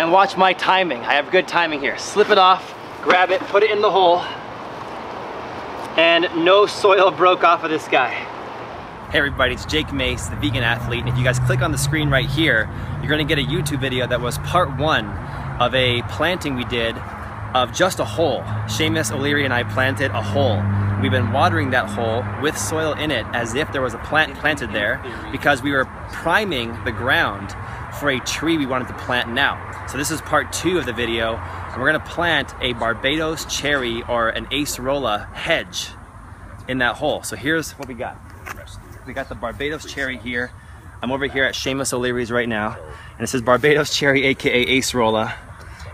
And watch my timing. I have good timing here. Slip it off, grab it, put it in the hole, and no soil broke off of this guy. Hey everybody, it's Jake Mace, the vegan athlete, and if you guys click on the screen right here, you're gonna get a YouTube video that was part 1 of a planting we did of just a hole. Seamus O'Leary and I planted a hole. We've been watering that hole with soil in it as if there was a plant planted there because we were priming the ground for a tree we wanted to plant now. So this is part 2 of the video, and we're gonna plant a Barbados cherry or an acerola hedge in that hole. So here's what we got. We got the Barbados cherry here. I'm over here at Seamus O'Leary's right now, and it says Barbados cherry, aka acerola,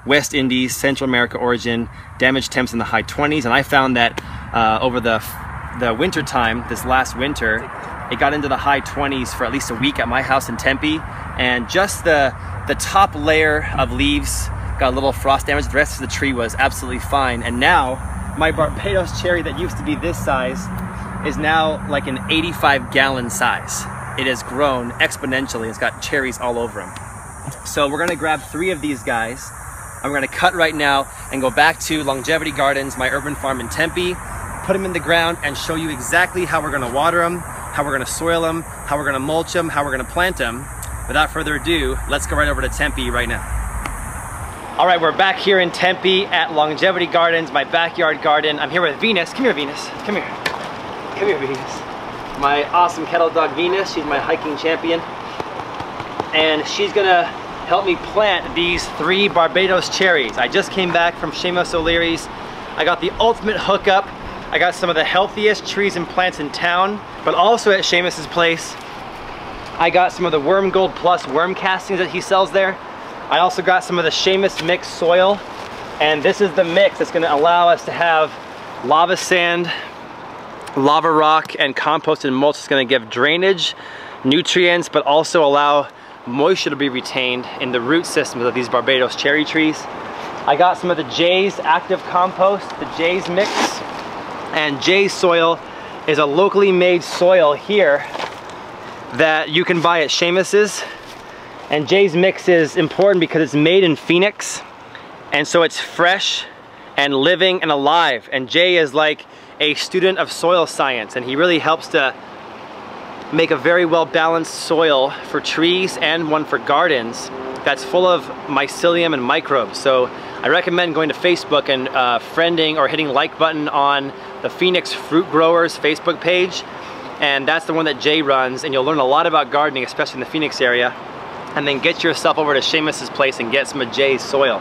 West Indies, Central America origin, damage temps in the high 20s, and I found that over the winter time, this last winter, it got into the high 20s for at least a week at my house in Tempe, and just the top layer of leaves got a little frost damage. The rest of the tree was absolutely fine, and now my Barbados cherry that used to be this size is now like an 85-gallon size. It has grown exponentially. It's got cherries all over them. So we're gonna grab 3 of these guys. I'm gonna cut right now and go back to Longevity Gardens, my urban farm in Tempe, put them in the ground and show you exactly how we're gonna water them, how we're gonna soil them, how we're gonna mulch them, how we're gonna plant them. Without further ado, let's go right over to Tempe right now. All right, we're back here in Tempe at Longevity Gardens, my backyard garden. I'm here with Venus. Come here, Venus. Come here. Come here, Venus. My awesome kettle dog, Venus. She's my hiking champion. And she's gonna help me plant these 3 Barbados cherries. I just came back from Seamus O'Leary's. I got the ultimate hookup. I got some of the healthiest trees and plants in town, but also at Seamus's place, I got some of the Worm Gold Plus worm castings that he sells there. I also got some of the Seamus mix soil, and this is the mix that's gonna allow us to have lava sand, lava rock, and composted mulch. It's gonna give drainage, nutrients, but also allow moisture to be retained in the root systems of these Barbados cherry trees. I got some of the Jay's active compost, the Jay's mix, and Jay's soil is a locally made soil here that you can buy at Seamus's. And Jay's mix is important because it's made in Phoenix, and so it's fresh and living and alive. And Jay is like a student of soil science, and he really helps to make a very well balanced soil for trees and one for gardens that's full of mycelium and microbes. So I recommend going to Facebook and friending or hitting like button on the Phoenix Fruit Growers Facebook page, and that's the one that Jay runs, and you'll learn a lot about gardening, especially in the Phoenix area. And then get yourself over to Seamus's place and get some of Jay's soil.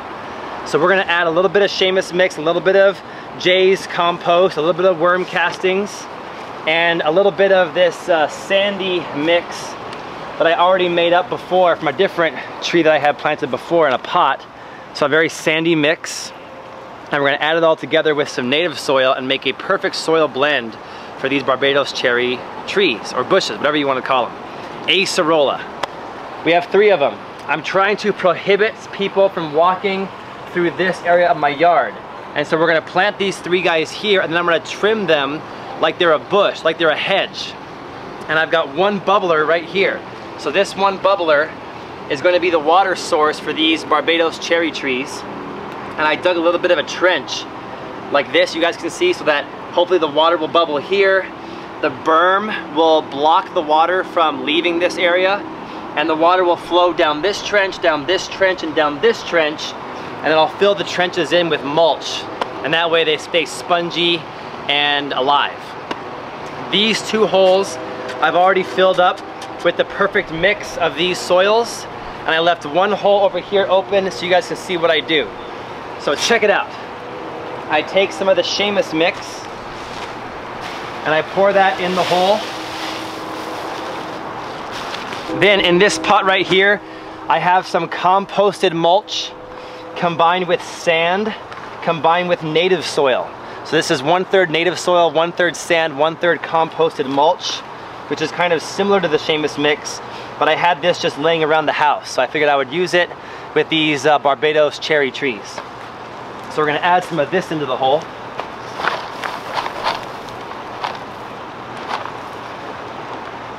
So we're gonna add a little bit of Seamus mix, a little bit of Jay's compost, a little bit of worm castings, and a little bit of this sandy mix that I already made up before from a different tree that I had planted before in a pot. So a very sandy mix. And we're gonna add it all together with some native soil and make a perfect soil blend for these Barbados cherry trees, or bushes, whatever you wanna call them. Acerola. We have 3 of them. I'm trying to prohibit people from walking through this area of my yard. And so we're gonna plant these 3 guys here, and then I'm gonna trim them like they're a bush, like they're a hedge. And I've got 1 bubbler right here. So this 1 bubbler is gonna be the water source for these Barbados cherry trees. And I dug a little bit of a trench like this, you guys can see, so that hopefully the water will bubble here. The berm will block the water from leaving this area, and the water will flow down this trench, and down this trench, and then I'll fill the trenches in with mulch, and that way they stay spongy and alive. These 2 holes I've already filled up with the perfect mix of these soils, and I left 1 hole over here open so you guys can see what I do. So check it out. I take some of the Seamus mix and I pour that in the hole. Then in this pot right here, I have some composted mulch combined with sand, combined with native soil. So this is 1/3 native soil, 1/3 sand, 1/3 composted mulch, which is kind of similar to the Seamus mix, but I had this just laying around the house, so I figured I would use it with these Barbados cherry trees. So we're gonna add some of this into the hole.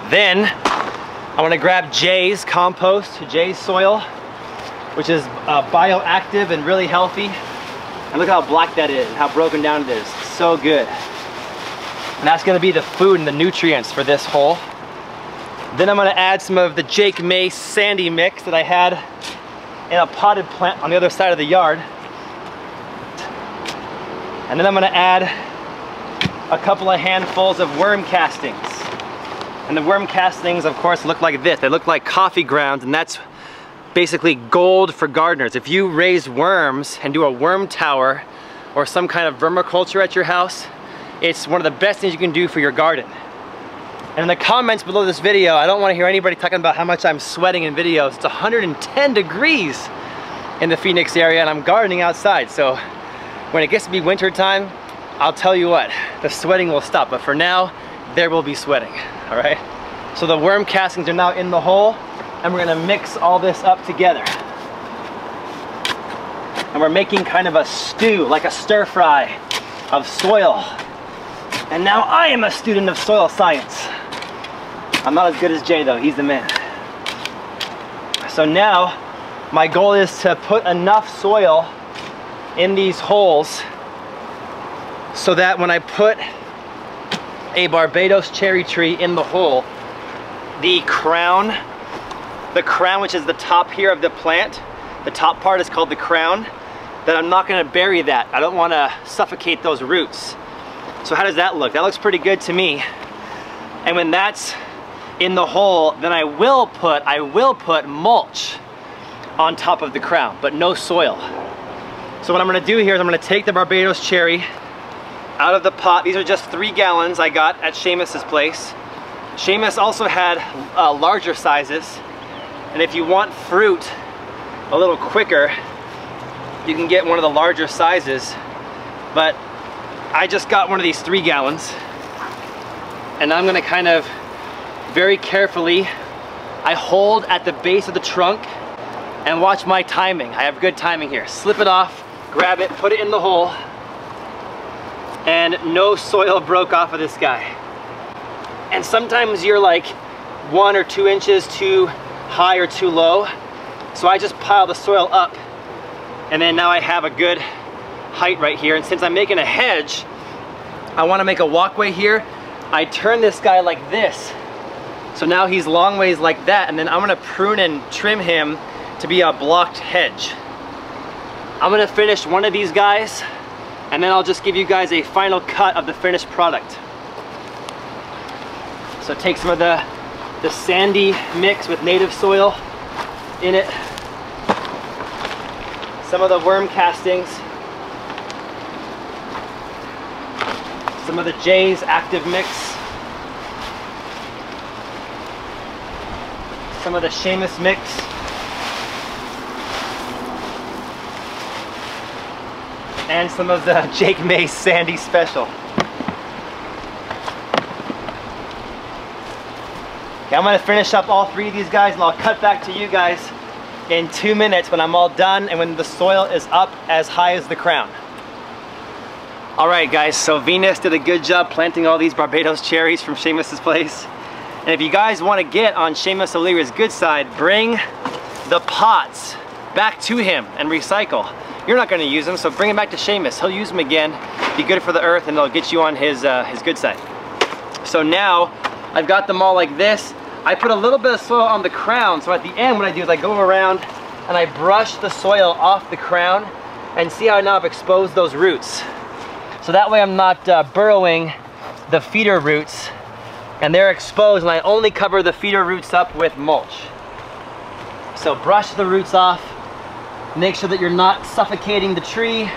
Then I want to grab Jay's compost, Jay's soil, which is bioactive and really healthy. And look how black that is, how broken down it is. So good. And that's gonna be the food and the nutrients for this hole. Then I'm gonna add some of the Jake Mace sandy mix that I had in a potted plant on the other side of the yard. And then I'm gonna add a couple of handfuls of worm castings. And the worm castings, of course, look like this. They look like coffee grounds, and that's basically gold for gardeners. If you raise worms and do a worm tower or some kind of vermiculture at your house, it's one of the best things you can do for your garden. And in the comments below this video, I don't want to hear anybody talking about how much I'm sweating in videos. It's 110 degrees in the Phoenix area, and I'm gardening outside. So when it gets to be winter time, I'll tell you what, the sweating will stop. But for now, there will be sweating, all right? So the worm castings are now in the hole, and we're gonna mix all this up together. And we're making kind of a stew, like a stir fry of soil. And now I am a student of soil science. I'm not as good as Jay though, he's the man. So now, my goal is to put enough soil in these holes so that when I put a Barbados cherry tree in the hole, the crown, which is the top here of the plant, the top part is called the crown, that I'm not gonna bury that. I don't wanna suffocate those roots. So how does that look? That looks pretty good to me. And when that's in the hole, then I will put mulch on top of the crown, but no soil. So what I'm gonna do here is I'm gonna take the Barbados cherry out of the pot. These are just 3 gallons I got at Seamus's place. Seamus also had larger sizes. And if you want fruit a little quicker, you can get one of the larger sizes. But I just got one of these 3 gallons. And I'm gonna kind of very carefully, I hold at the base of the trunk and watch my timing. I have good timing here. Slip it off, grab it, put it in the hole, and no soil broke off of this guy. And sometimes you're like 1 or 2 inches too high or too low. So I just pile the soil up, and then now I have a good height right here. And since I'm making a hedge, I want to make a walkway here. I turn this guy like this. So now he's long ways like that, and then I'm gonna prune and trim him to be a blocked hedge. I'm gonna finish one of these guys, and then I'll just give you guys a final cut of the finished product. So take some of the sandy mix with native soil in it, some of the worm castings, some of the Jay's active mix, some of the Seamus mix, and some of the Jake Mace Sandy Special. Okay, I'm gonna finish up all 3 of these guys, and I'll cut back to you guys in 2 minutes when I'm all done and when the soil is up as high as the crown. All right guys, so Venus did a good job planting all these Barbados cherries from Seamus's place. And if you guys want to get on Seamus O'Leary's good side, bring the pots back to him and recycle. You're not going to use them, so bring them back to Seamus. He'll use them again, be good for the earth, and they'll get you on his good side. So now I've got them all like this. I put a little bit of soil on the crown, so at the end what I do is I go around and I brush the soil off the crown, and see how now I've exposed those roots. So that way I'm not burrowing the feeder roots, and they're exposed, and I only cover the feeder roots up with mulch. So brush the roots off, make sure that you're not suffocating the tree,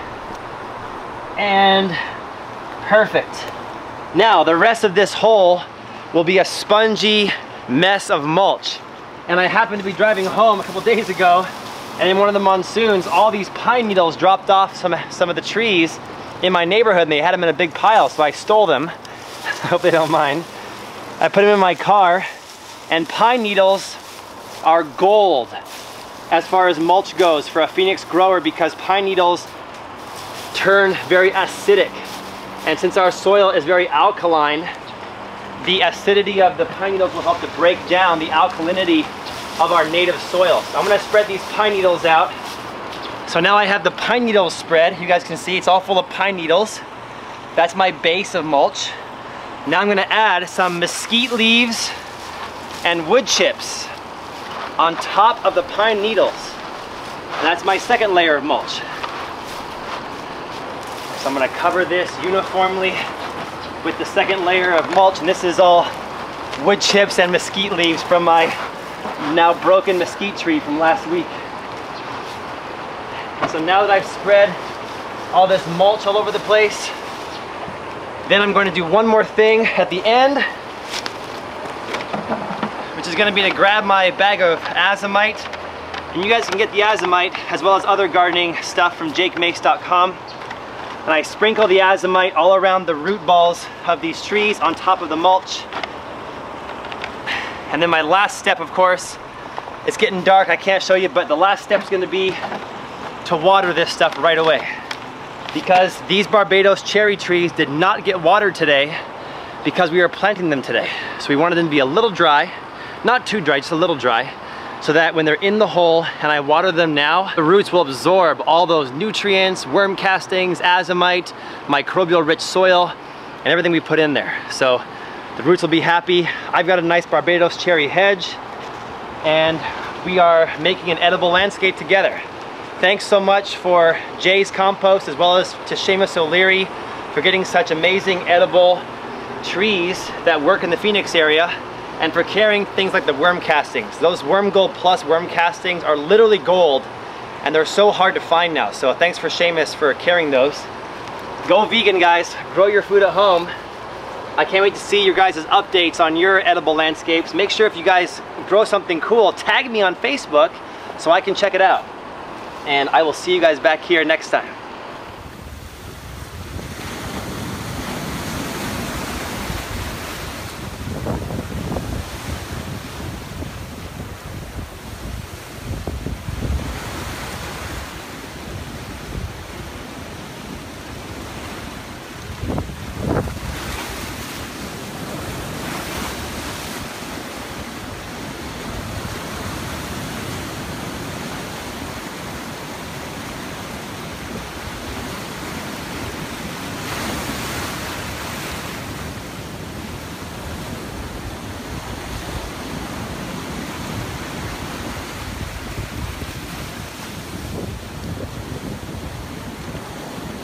and perfect. Now the rest of this hole will be a spongy mess of mulch. And I happened to be driving home a couple days ago, and in one of the monsoons, all these pine needles dropped off some of the trees in my neighborhood, and they had them in a big pile, so I stole them. I hope they don't mind. I put them in my car, and pine needles are gold as far as mulch goes for a Phoenix grower, because pine needles turn very acidic. And since our soil is very alkaline, the acidity of the pine needles will help to break down the alkalinity of our native soil. So I'm gonna spread these pine needles out. So now I have the pine needles spread. You guys can see it's all full of pine needles. That's my base of mulch. Now I'm gonna add some mesquite leaves and wood chips on top of the pine needles. And that's my second layer of mulch. So I'm gonna cover this uniformly with the second layer of mulch, and this is all wood chips and mesquite leaves from my now broken mesquite tree from last week. And so now that I've spread all this mulch all over the place, then I'm going to do one more thing at the end, which is going to be to grab my bag of Azomite. And you guys can get the Azomite as well as other gardening stuff from jakemace.com. And I sprinkle the Azomite all around the root balls of these trees on top of the mulch. And then my last step, of course, it's getting dark, I can't show you, but the last step is going to be to water this stuff right away. Because these Barbados cherry trees did not get watered today because we were planting them today. So we wanted them to be a little dry, not too dry, just a little dry, so that when they're in the hole and I water them now, the roots will absorb all those nutrients, worm castings, azomite, microbial rich soil, and everything we put in there. So the roots will be happy. I've got a nice Barbados cherry hedge, and we are making an edible landscape together. Thanks so much for Jay's Compost, as well as to Seamus O'Leary for getting such amazing edible trees that work in the Phoenix area, and for carrying things like the worm castings. Those Worm Gold Plus worm castings are literally gold, and they're so hard to find now. So thanks for Seamus for carrying those. Go vegan, guys. Grow your food at home. I can't wait to see your guys' updates on your edible landscapes. Make sure if you guys grow something cool, tag me on Facebook so I can check it out. And I will see you guys back here next time.